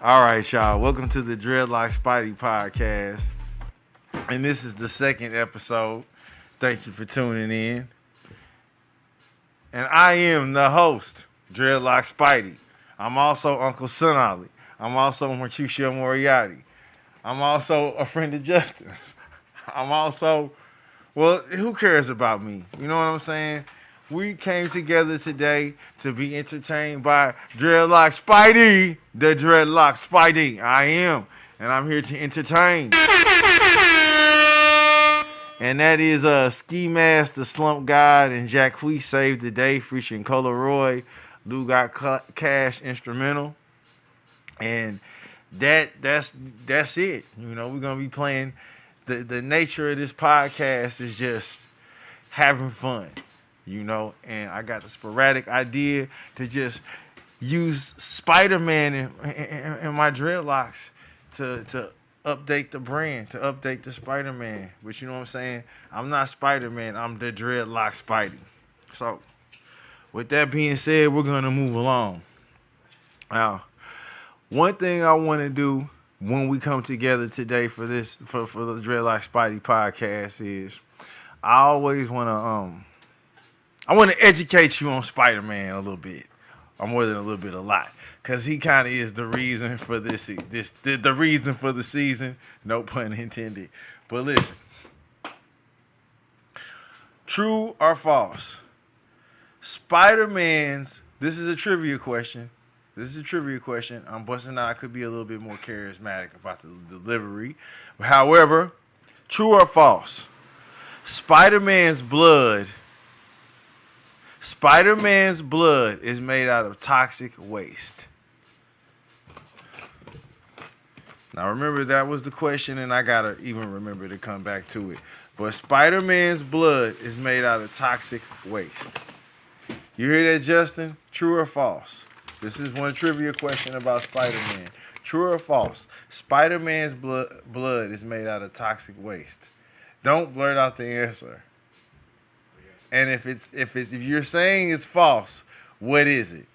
All right, y'all. Welcome to the Dreadlock Spidey podcast. And this is the second episode. Thank you for tuning in. And I am the host, Dreadlock Spidey. I'm also Uncle Sonali. I'm also Mercutio Moriarty. I'm also a friend of Justin's. I'm also, well, who cares about me? You know what I'm saying? We came together today to be entertained by Dreadlock Spidey, the Dreadlock Spidey. I am, and I'm here to entertain. And that is Ski Mask, the Slump God, and Jacquees Saved the Day featuring Cola Roy, Lou Got Cash instrumental. And that's it. You know, we're gonna be playing. The nature of this podcast is just having fun. You know, and I got the sporadic idea to just use Spider-Man in my dreadlocks to update the brand, to update the Spider-Man. But you know what I'm saying? I'm not Spider-Man. I'm the Dreadlock Spidey. So, with that being said, we're going to move along. Now, one thing I want to do when we come together today for the Dreadlock Spidey podcast is I always want to I want to educate you on Spider-Man a little bit, or more than a little bit, a lot, because he kind of is the reason for the reason for the season. No pun intended. But listen, true or false? Spider-Man's. This is a trivia question. I'm busting out. I could be a little bit more charismatic about the delivery. However, true or false? Spider-Man's blood is made out of toxic waste. Now remember, that was the question, and I gotta even remember to come back to it. But Spider-Man's blood is made out of toxic waste. You hear that, Justin? True or false? This is one trivia question about Spider-Man. True or false? Spider-Man's blood is made out of toxic waste. Don't blurt out the answer. And if you're saying it's false, what is it?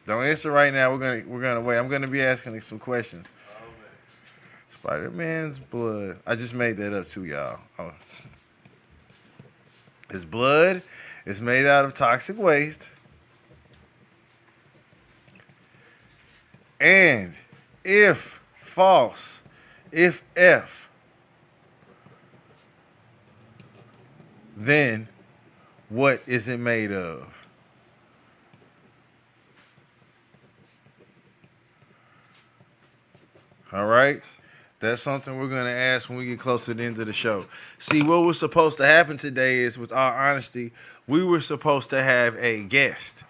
Don't answer right now. We're gonna wait. I'm gonna be asking some questions. Spider-Man's blood. I just made that up too, y'all. Oh. His blood is made out of toxic waste. And if false, if F, then what is it made of? All right? That's something we're going to ask when we get close to the end of the show. See, what was supposed to happen today is, with all honesty, we were supposed to have a guest,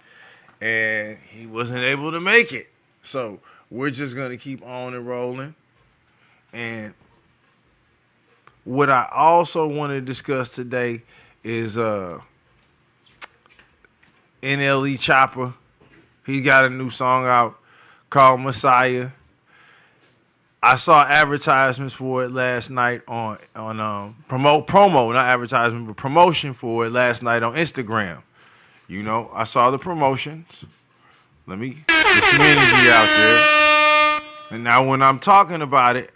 and he wasn't able to make it. So we're just going to keep on and rolling. And what I also want to discuss today is NLE Choppa. He got a new song out called Messiah. I saw advertisements for it last night on promo, not advertisement, but promotion for it last night on Instagram. You know, I saw the promotions. Let me get some energy out there. And now when I'm talking about it,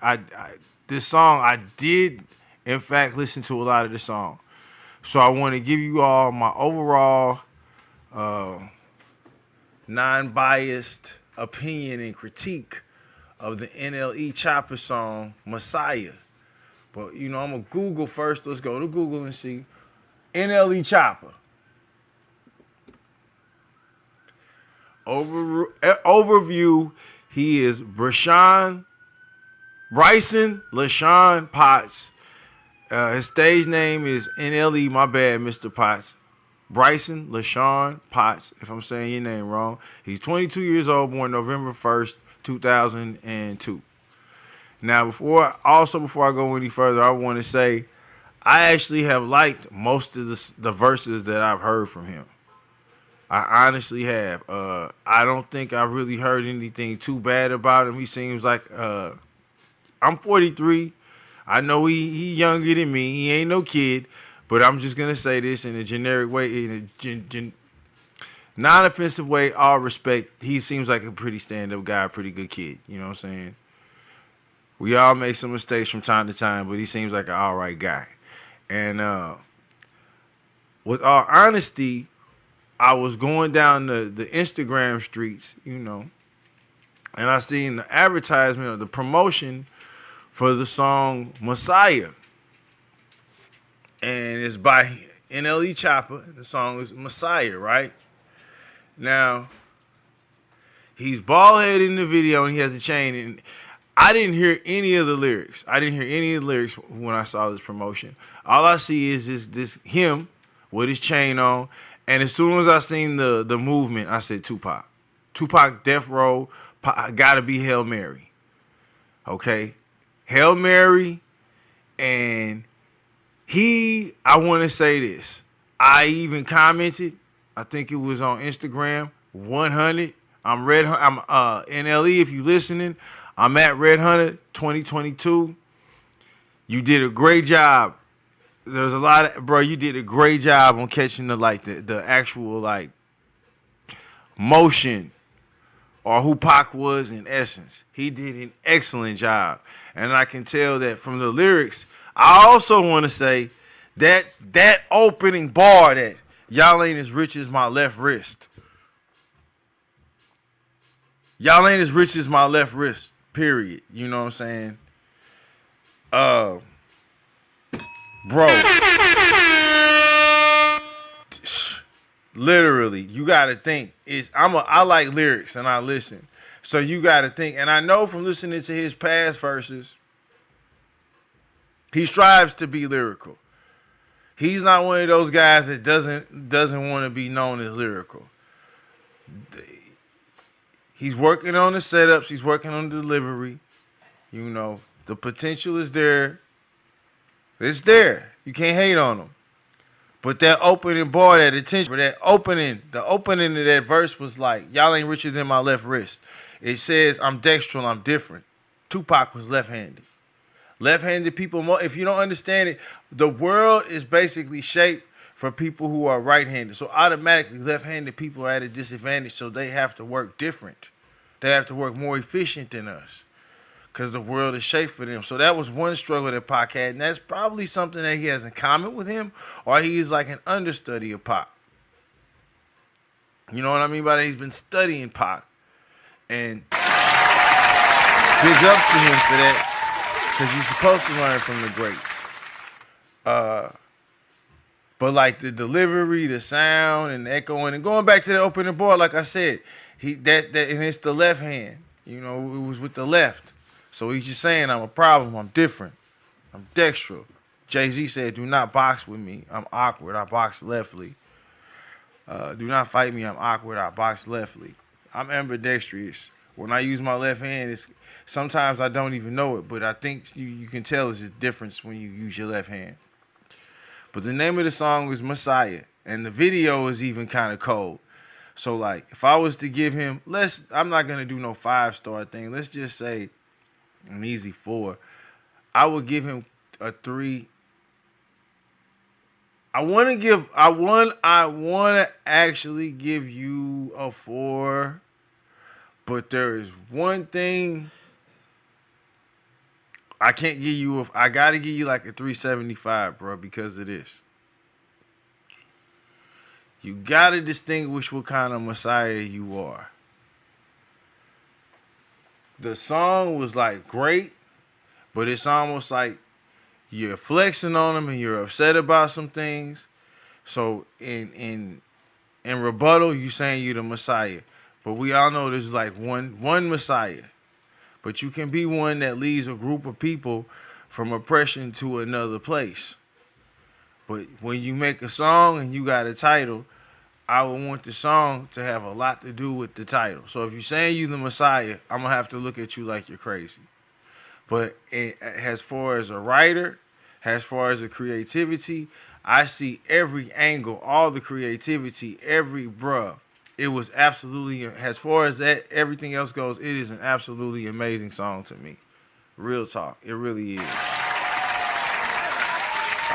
this song, I did, in fact, listen to a lot of the song. So I want to give you all my overall non-biased opinion and critique of the NLE Choppa song, Messiah. But, you know, I'm going to Google first. Let's go to Google and see. NLE Choppa. Overview, he is Bryson LaShawn Potts. His stage name is NLE, my bad, Mr. Potts. Bryson LaShawn Potts, if I'm saying your name wrong. He's 22 years old, born November 1st, 2002. Now, before I go any further, I want to say I actually have liked most of the verses that I've heard from him. I honestly have. I don't think I've really heard anything too bad about him. He seems like I'm 43. I know he younger than me. He ain't no kid. But I'm just gonna say this in a generic way. non-offensive way, all respect. He seems like a pretty stand-up guy, pretty good kid. You know what I'm saying? We all make some mistakes from time to time, but he seems like an all right guy. And with all honesty, I was going down the Instagram streets, you know, and I seen the advertisement of the promotion for the song Messiah. And it's by NLE Choppa. The song is Messiah, right? Now, he's bald-headed in the video and he has a chain. And I didn't hear any of the lyrics. I didn't hear any of the lyrics when I saw this promotion. All I see is this him with his chain on. And as soon as I seen the movement, I said Tupac. Tupac, Death Row, gotta be Hail Mary. Okay? Hail Mary. And I want to say this. I even commented, I think it was on Instagram, 100. I'm NLE if you listening. I'm at Red Hunter 2022. You did a great job. There's a lot of, bro, you did a great job on catching the actual like motion or who Pac was in essence. He did an excellent job. And I can tell that from the lyrics. I also want to say that opening bar that y'all ain't as rich as my left wrist. Y'all ain't as rich as my left wrist. Period. You know what I'm saying? Bro. Literally, you gotta think. I like lyrics and I listen. So you gotta think. And I know from listening to his past verses, he strives to be lyrical. He's not one of those guys that doesn't want to be known as lyrical. He's working on the setups. He's working on the delivery. You know, the potential is there. It's there. You can't hate on him. But that opening bar, that attention, the opening of that verse was like, y'all ain't richer than my left wrist. It says, I'm dextral, I'm different. Tupac was left-handed. Left-handed people, if you don't understand it, the world is basically shaped for people who are right-handed. So automatically, left-handed people are at a disadvantage, so they have to work different. They have to work more efficient than us because the world is shaped for them. So that was one struggle that Pac had, and that's probably something that he has in common with him, or he is like an understudy of Pac. You know what I mean by that? He's been studying Pac, and big ups to him for that because you're supposed to learn from the greats. But like the delivery, the sound, and the echoing, and going back to the opening bar, like I said, and it's the left hand. You know, it was with the left. So he's just saying, I'm a problem. I'm different. I'm dextral. Jay-Z said, do not box with me. I'm awkward. I box leftly. Do not fight me. I'm awkward. I box leftly. I'm ambidextrous. When I use my left hand, sometimes I don't even know it, but I think you can tell there's a difference when you use your left hand. But the name of the song is Messiah, and the video is even kind of cold. So, like, if I was to give him, I'm not going to do no 5-star thing. Let's just say an easy 4. I would give him a 3. I want to actually give you a 4, but there is one thing I can't give you. I got to give you like a 3.75, bro, because of this. You got to distinguish what kind of Messiah you are. The song was like great, but it's almost like you're flexing on them and you're upset about some things. So in rebuttal, you saying you're the Messiah. But we all know there's like one Messiah. But you can be one that leads a group of people from oppression to another place. But when you make a song and you got a title, I would want the song to have a lot to do with the title. So if you're saying you're the Messiah, I'm going to have to look at you like you're crazy. But as far as a writer, as far as the creativity, I see every angle, all the creativity, it was absolutely, as far as that, everything else goes, it is an absolutely amazing song to me. Real talk. It really is.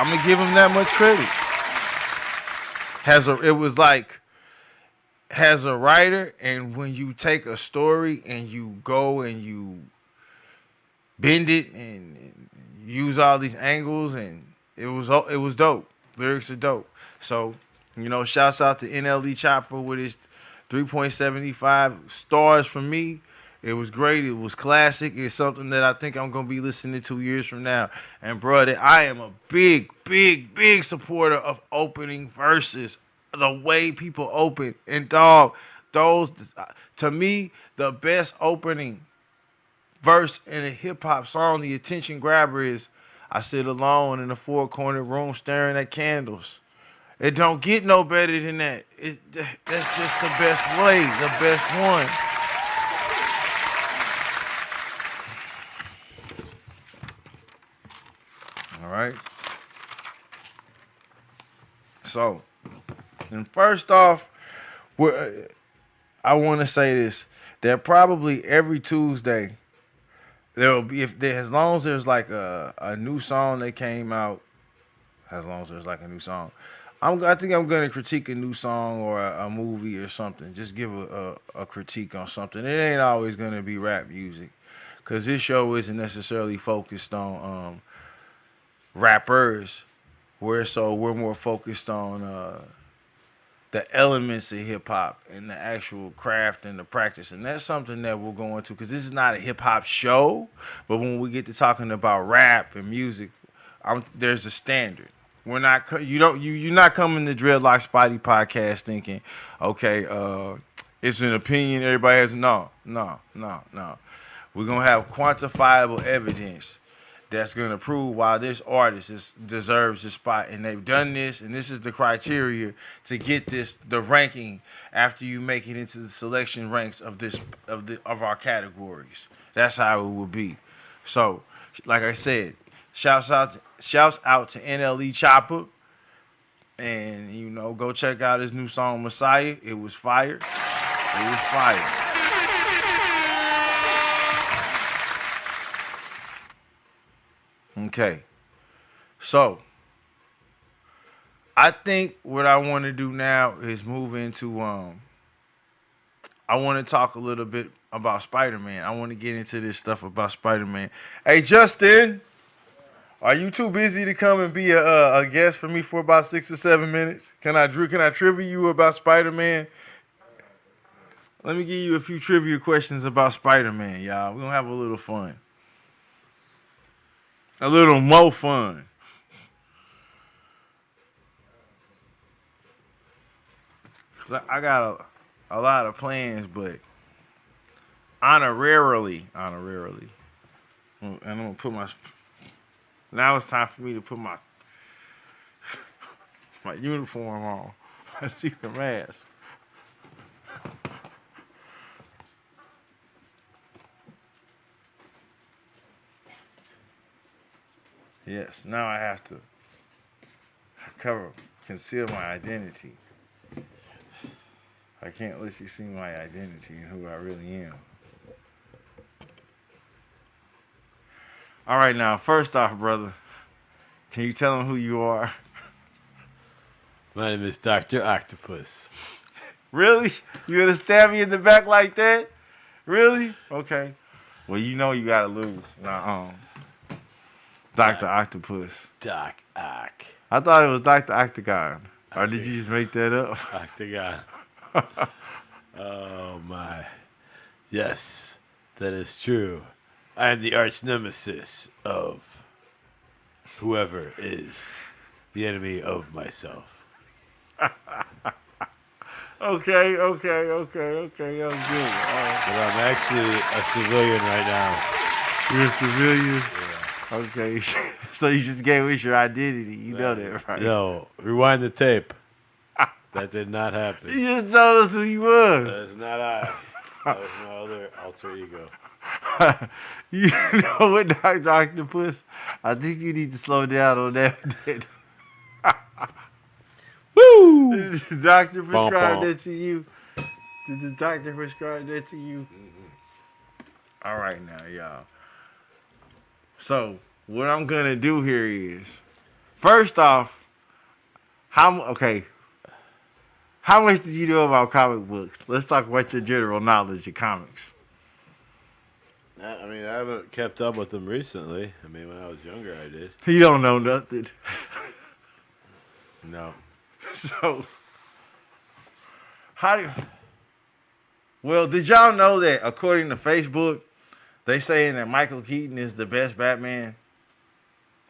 I'm going to give him that much credit. It was like, has a writer, and when you take a story and you go and you bend it and use all these angles, and it was dope. Lyrics are dope. So, shouts out to NLE Choppa with his 3.75 stars from me. It was great. It was classic. It's something that I think I'm gonna be listening to years from now. And brother, I am a big, big, big supporter of opening verses. The way people open, and dog, those to me the best opening verse in a hip hop song, the attention grabber is I sit alone in a four-cornered room staring at candles. It don't get no better than that. That's just the best way, the best one. All right. So, and first off, I want to say this: that probably every Tuesday there will be, as long as there's like a new song that came out, as long as there's like a new song, I think I'm gonna critique a new song or a movie or something. Just give a critique on something. It ain't always gonna be rap music, cause this show isn't necessarily focused on rappers. We're more focused on the elements of hip hop and the actual craft and the practice, and that's something that we'll go into because this is not a hip hop show. But when we get to talking about rap and music, there's a standard. We're not you're not coming to Dreadlock Spidey podcast thinking, okay, it's an opinion everybody has. No. We're gonna have quantifiable evidence that's going to prove why this artist deserves the spot, and they've done this, and this is the criteria to get the ranking after you make it into the selection ranks of our categories. That's how it will be. So, like I said, shouts out to NLE Choppa, and go check out his new song Messiah. It was fire. It was fire. Okay, so I think what I want to do now is move into I want to talk a little bit about Spider-Man. I want to get into this stuff about Spider-Man. Hey Justin, are you too busy to come and be a guest for me for about 6 or 7 minutes? Can I trivia you about Spider-Man? Let me give you a few trivia questions about Spider-Man, y'all. We're gonna have a little fun. A little more fun. Cause I got a lot of plans, but honorarily, and I'm gonna put now it's time for me to put my uniform on, my secret mask. Yes, now I have to conceal my identity. I can't let you see my identity and who I really am. All right, now, first off, brother, can you tell them who you are? My name is Dr. Octopus. Really? You gonna stab me in the back like that? Really? Okay. Well, you gotta lose. Dr. Octopus. Doc Ock. I thought it was Dr. Octagon. Or did you just make that up? Octagon. Oh, my. Yes, that is true. I am the arch nemesis of whoever is the enemy of myself. Okay. That was good. But I'm actually a civilian right now. You're a civilian? Yeah. Okay. So you just gave us your identity. You know that, right? No, rewind the tape. That did not happen. You just told us who you was. That is not I. That was my other alter ego. You know what, Dr. Octopus? I think you need to slow down on that. Woo! Did the doctor prescribe that to you? Did the doctor prescribe that to you? Mm-hmm. All right, now, y'all. So, what I'm going to do here is, first off, how How much did you know about comic books? Let's talk about your general knowledge of comics. I mean, I haven't kept up with them recently. I mean, when I was younger, I did. You don't know nothing. No. So, how do you... Well, did y'all know that according to Facebook, they saying that Michael Keaton is the best Batman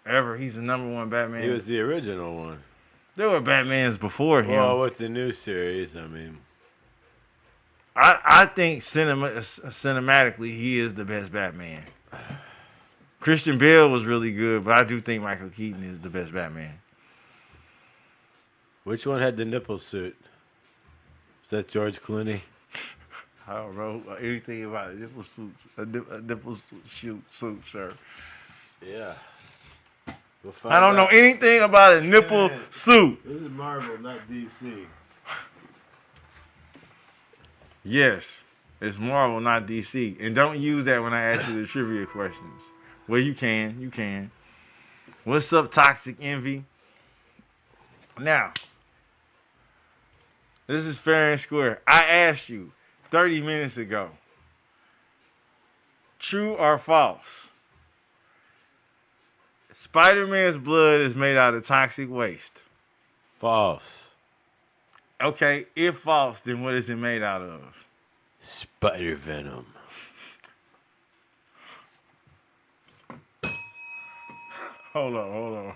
ever? He's the number one Batman. He was the original one. There were Batmans before him. Well, with the new series, I mean... I think cinematically, he is the best Batman. Christian Bale was really good, but I do think Michael Keaton is the best Batman. Which one had the nipple suit? Is that George Clooney? I don't know anything about a nipple suit. A nipple suit, sir. Yeah. We'll I don't know anything about a nipple suit. This is Marvel, not DC. Yes, it's Marvel, not DC. And don't use that when I ask you the trivia questions. Well, you can. You can. What's up, Toxic Envy? Now, this is fair and square. I asked you 30 minutes ago. True or false? Spider-Man's blood is made out of toxic waste. False. Okay, if false, then what is it made out of? Spider venom. Hold on.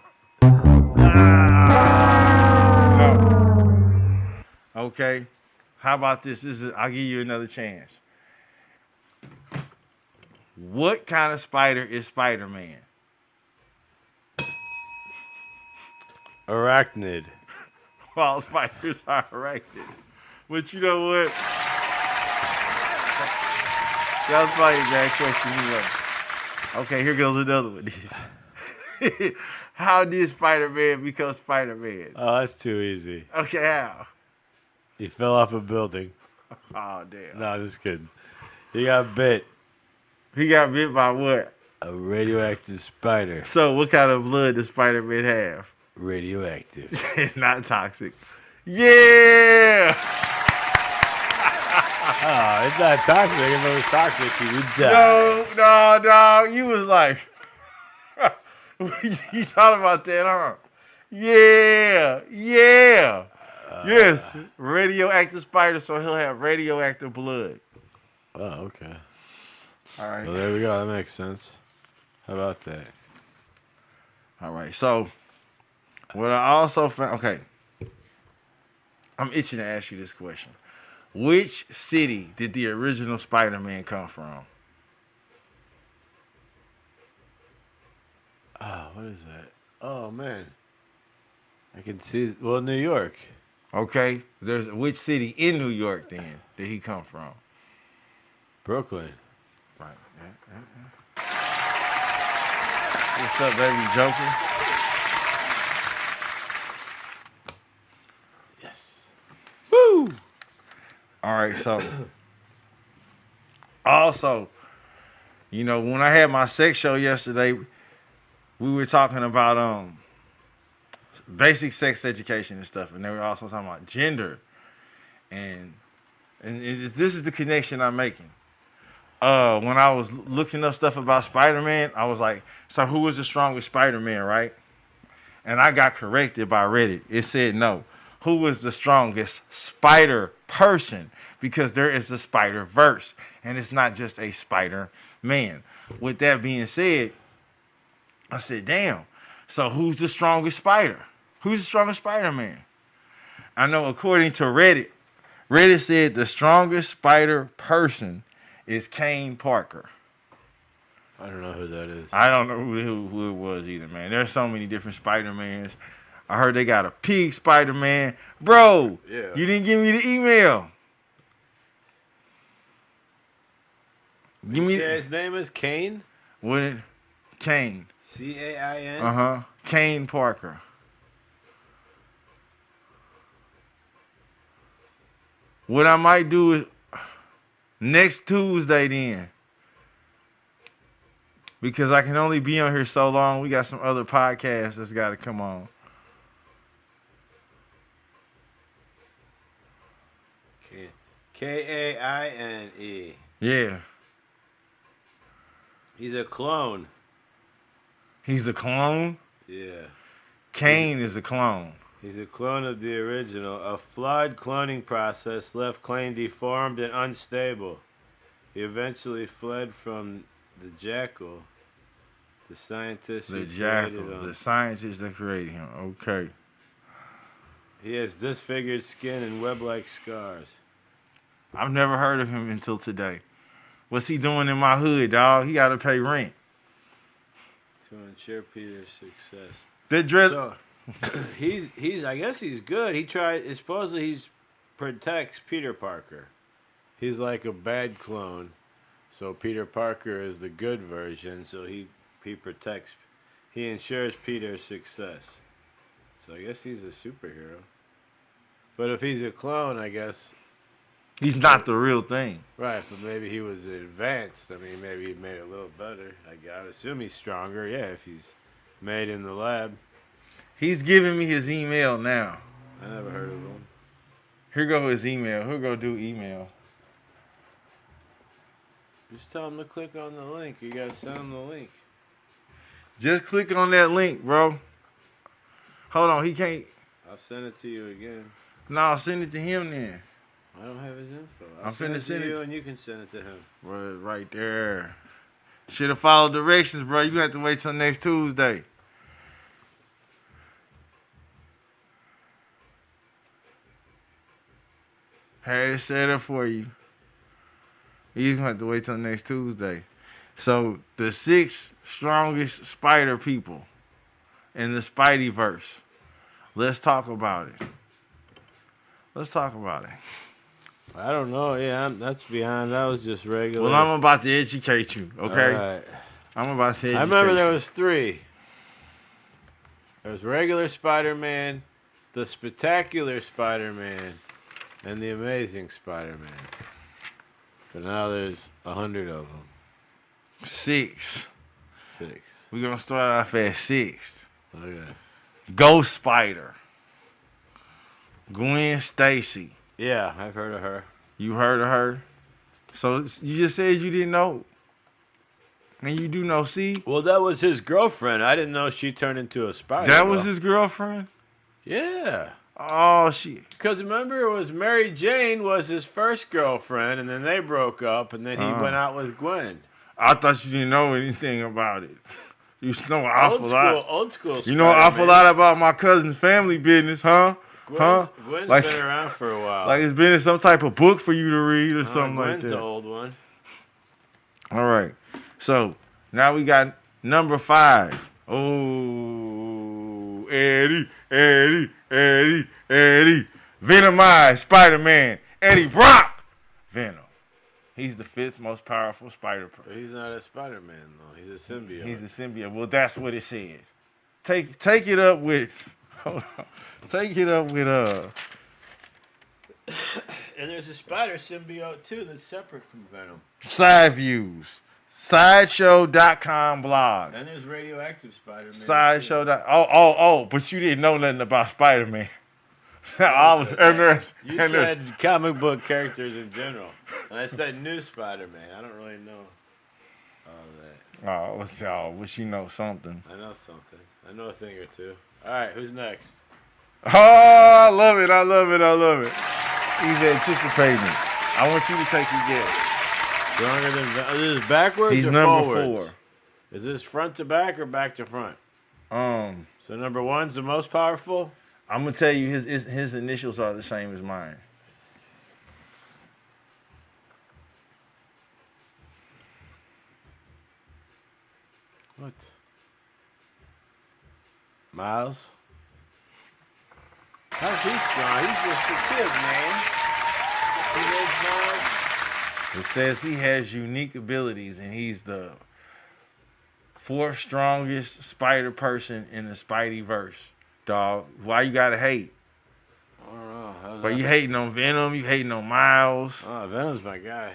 No. Okay. How about this? I'll give you another chance. What kind of spider is Spider-Man? Arachnid. All spiders are arachnid. But you know what? That was probably a bad question anyway. Okay, here goes another one. How did Spider-Man become Spider-Man? Oh, that's too easy. Okay, how? He fell off a building. Oh, damn. No, just kidding. He got bit. He got bit by what? A radioactive spider. So, what kind of blood does Spider-Man have? Radioactive. It's not toxic. Yeah! Oh, it's not toxic. If it was toxic, he would die. No. You was like, you thought about that, huh? Yeah. Yes, radioactive spider, so he'll have radioactive blood. Oh, okay. All right. Well, there we go. That makes sense. How about that? All right. So, what I also found, okay, I'm itching to ask you this question. Which city did the original Spider-Man come from? Oh, what is that? Oh, man. I can see. Well, New York. Okay. There's which city in New York then did he come from? Brooklyn. Right. What's up, baby Joker? Yes. Woo! All right, so also, you know, when I had my sex show yesterday, we were talking about basic sex education and stuff, and they were also talking about gender, and this is the connection I'm making. When I was looking up stuff about Spider-Man, I was like, so who was the strongest Spider-Man, right? And I got corrected by Reddit. It said no. Who was the strongest spider person? Because there is a Spider-Verse, and it's not just a Spider-Man. With that being said, I said, damn. So who's the strongest spider? Who's the strongest Spider-Man? I know according to Reddit said the strongest spider person is Kane Parker. I don't know who that is. I don't know who it was either, man. There's so many different Spider-Mans. I heard they got a pig Spider-Man. Bro, Yeah. You didn't give me the email. Give me. His name is Kane? What? Kane. Cain? Kane Parker. What I might do is next Tuesday then. Because I can only be on here so long. We got some other podcasts that's got to come on. Kane. Yeah. He's a clone. He's a clone? Yeah. Kane is a clone. He's a clone of the original. A flawed cloning process left Kane deformed and unstable. He eventually fled from the Jackal. The scientist The who Jackal. created him. The scientist that created him. Okay. He has disfigured skin and web-like scars. I've never heard of him until today. What's he doing in my hood, dog? He got to pay rent. To ensure Peter's success. That dread. So, he's I guess he's good. Supposedly he protects Peter Parker. He's like a bad clone. So Peter Parker is the good version, so he ensures Peter's success. So I guess he's a superhero. But if he's a clone, I guess He's not the real thing. right, but maybe he was advanced. I mean, maybe he made it a little better. I would assume he's stronger, yeah, if he's made in the lab. He's giving me his email now. I never heard of him. Here go his email. He'll go do email. Just tell him to click on the link. You gotta send him the link. Just click on that link, bro. Hold on, he can't. I'll send it to you again. No, send it to him then. I don't have his info. I'm finna send to it you, and you can send it to him. Right there. Should have followed directions, bro. You have to wait till next Tuesday. Had it set up for you. You gonna have to wait till next Tuesday. So the 6 strongest spider people in the Spideyverse. Let's talk about it. I don't know. Yeah, that's behind. That was just regular. Well, I'm about to educate you, okay? All right. I'm about to educate I remember there you. was 3. There was regular Spider-Man, the Spectacular Spider-Man, and the Amazing Spider-Man. But now there's 100 of them. 6. 6. We're gonna start off at 6. Okay. Ghost Spider. Gwen Stacy. Yeah, I've heard of her. You heard of her? So you just said you didn't know. And you do know, see? Well, that was his girlfriend. I didn't know she turned into a spider. That was his girlfriend? Yeah. Oh, shit. Because remember, it was Mary Jane was his first girlfriend, and then they broke up, and then he went out with Gwen. I thought you didn't know anything about it. You know an awful lot. Old school. You know an awful lot about my cousin's family business, huh? Gwen's like, been around for a while. Like it's been in some type of book for you to read or something like Gwen's that. an old one. All right. So now we got number 5. Oh, Eddie. Venomized Spider-Man. Eddie Brock. Venom. He's the 5th most powerful spider person. But he's not a Spider-Man, though. He's a symbiote. He's a symbiote. Well, that's what it says. Take it up with... Hold on. Take it up with... And there's a spider symbiote, too, that's separate from Venom. Side views. Sideshow.com blog. And there's radioactive Spider-Man. Sideshow. Oh, but you didn't know nothing about Spider-Man. I was ignorant. You said comic book characters in general. And I said new Spider-Man. I don't really know all that. Oh, wish you know something. I know something. I know a thing or two. All right, who's next? Oh, I love it. He's anticipating. I want you to take your guess. Stronger than... Is this backwards He's or number forwards? 4. Is this front to back or back to front? So number 1's the most powerful? I'm gonna tell you his initials are the same as mine. What? Miles? How's he strong? He's just a kid, man. It says he has unique abilities and he's the 4th strongest spider person in the Spideyverse. Dog, why you gotta hate? I don't know. But you hating on Venom, you hating on Miles. Oh, Venom's my guy.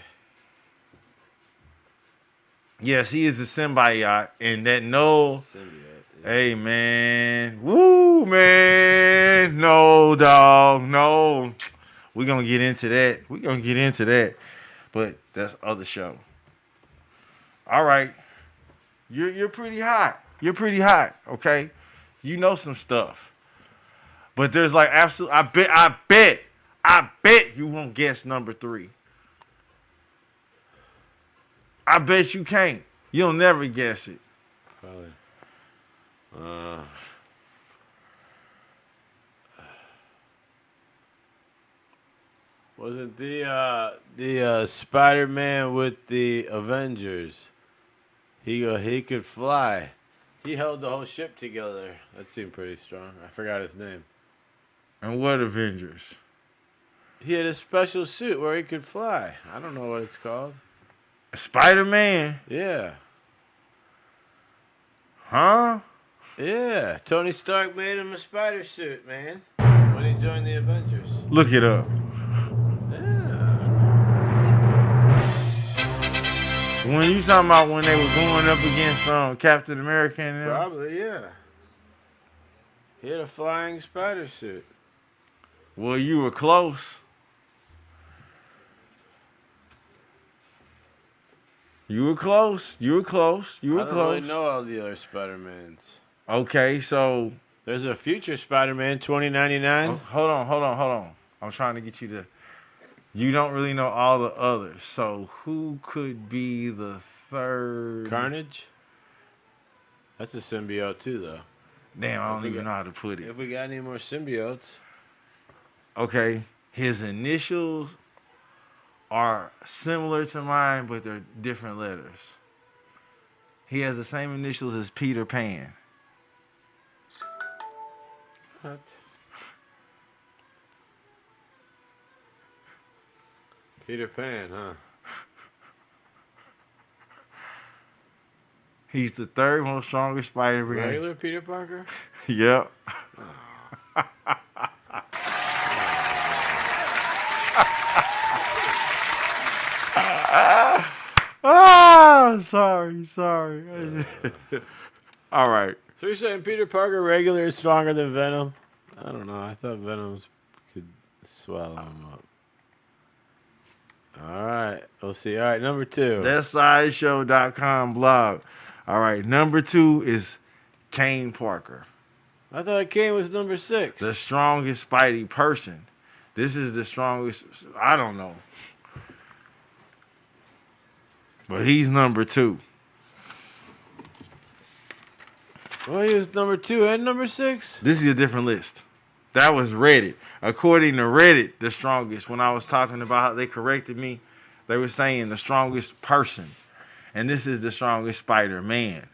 Yes, he is a symbiote, and that no. Symbiote. Yeah. Hey man, woo man, no dog, no. We're gonna get into that. But that's other show. All right. You're pretty hot. Okay? You know some stuff. But there's like absolute I bet you won't guess number 3. I bet you can't. You'll never guess it. Probably. Wasn't the Spider-Man with the Avengers? He could fly. He held the whole ship together. That seemed pretty strong. I forgot his name. And what Avengers? He had a special suit where he could fly. I don't know what it's called. Spider-Man? Yeah. Huh? Yeah. Tony Stark made him a spider suit, man, when he joined the Avengers. Look it up. When you talking about when they were going up against Captain America and them? Probably, yeah. He had a flying spider suit. Well, you were close. You were close. I don't really know all the other Spider-Mans. Okay, so... There's a future Spider-Man, 2099. Oh, hold on. I'm trying to get you to... You don't really know all the others. So who could be the third? Carnage? That's a symbiote too, though. Damn, I don't even know how to put it. If we got any more symbiotes. Okay, his initials are similar to mine, but they're different letters. He has the same initials as Peter Pan. What? Peter Pan, huh? He's the third most strongest Spider-Man. Regular Peter Parker? Yep. Sorry. All right. So you're saying Peter Parker regular is stronger than Venom? I don't know. I thought Venom could swallow him up. All right. We'll see. All right. Number 2. That's sideshow.com blog. All right. Number 2 is Kane Parker. I thought Kane was number 6. The strongest Spidey person. This is the strongest. I don't know. But he's number 2. Well, he was number 2 and number 6? This is a different list. That was Reddit. According to Reddit, the strongest. When I was talking about how they corrected me, they were saying the strongest person. And this is the strongest Spider-Man.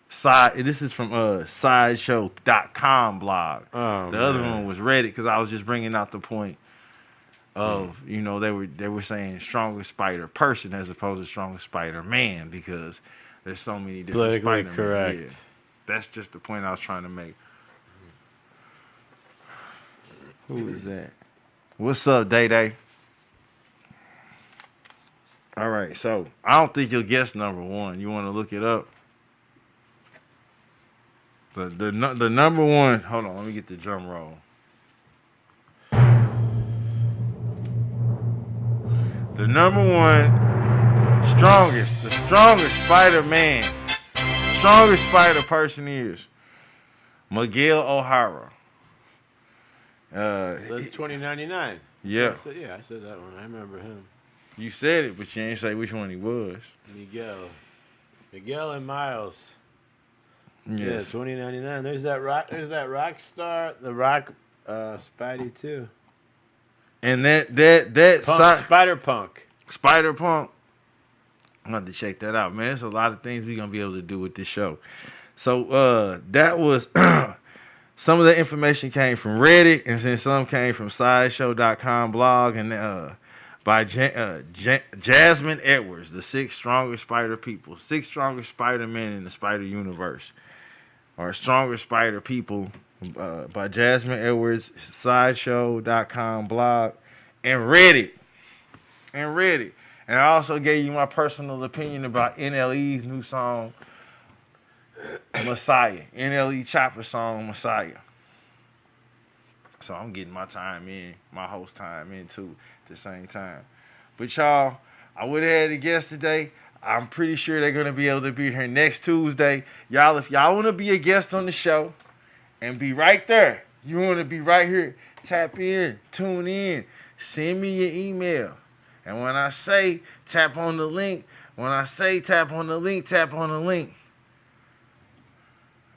This is from sideshow.com blog. Oh, the other one was Reddit because I was just bringing out the point of, they were saying strongest Spider person as opposed to strongest Spider-Man because there's so many different Politically Spider-Man. correct. Yeah. That's just the point I was trying to make. Who is that? What's up, Day Day? All right, so I don't think you'll guess number 1. You want to look it up? The number 1. Hold on, let me get the drum roll. The number 1 the strongest Spider-Man, strongest Spider person is Miguel O'Hara. That's 2099. Yeah. I said that one. I remember him. You said it, but you ain't say which one he was. Miguel and Miles. Yes. Yeah, 2099. There's that rock star, the rock Spidey too. And that Spider-Punk. Spider-Punk. I'm going to check that out, man. There's a lot of things we're going to be able to do with this show. So that was some of the information came from Reddit, and then some came from sideshow.com blog, and by Jasmine Edwards, the 6 strongest Spider people, 6 strongest Spider-Men in the Spider Universe, or strongest Spider people, by Jasmine Edwards, sideshow.com blog, and Reddit. And I also gave you my personal opinion about NLE's new song, Messiah. NLE Choppa song, Messiah. So I'm getting my time in, my host time in too at the same time. But y'all, I would have had a guest today. I'm pretty sure they're gonna be able to be here next Tuesday. Y'all, if y'all wanna be a guest on the show and be right there, you wanna be right here, tap in, tune in, send me your email. And when I say tap on the link, when I say tap on the link, tap on the link.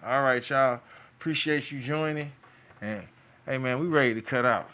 All right, y'all. Appreciate you joining. And hey man, we ready to cut out.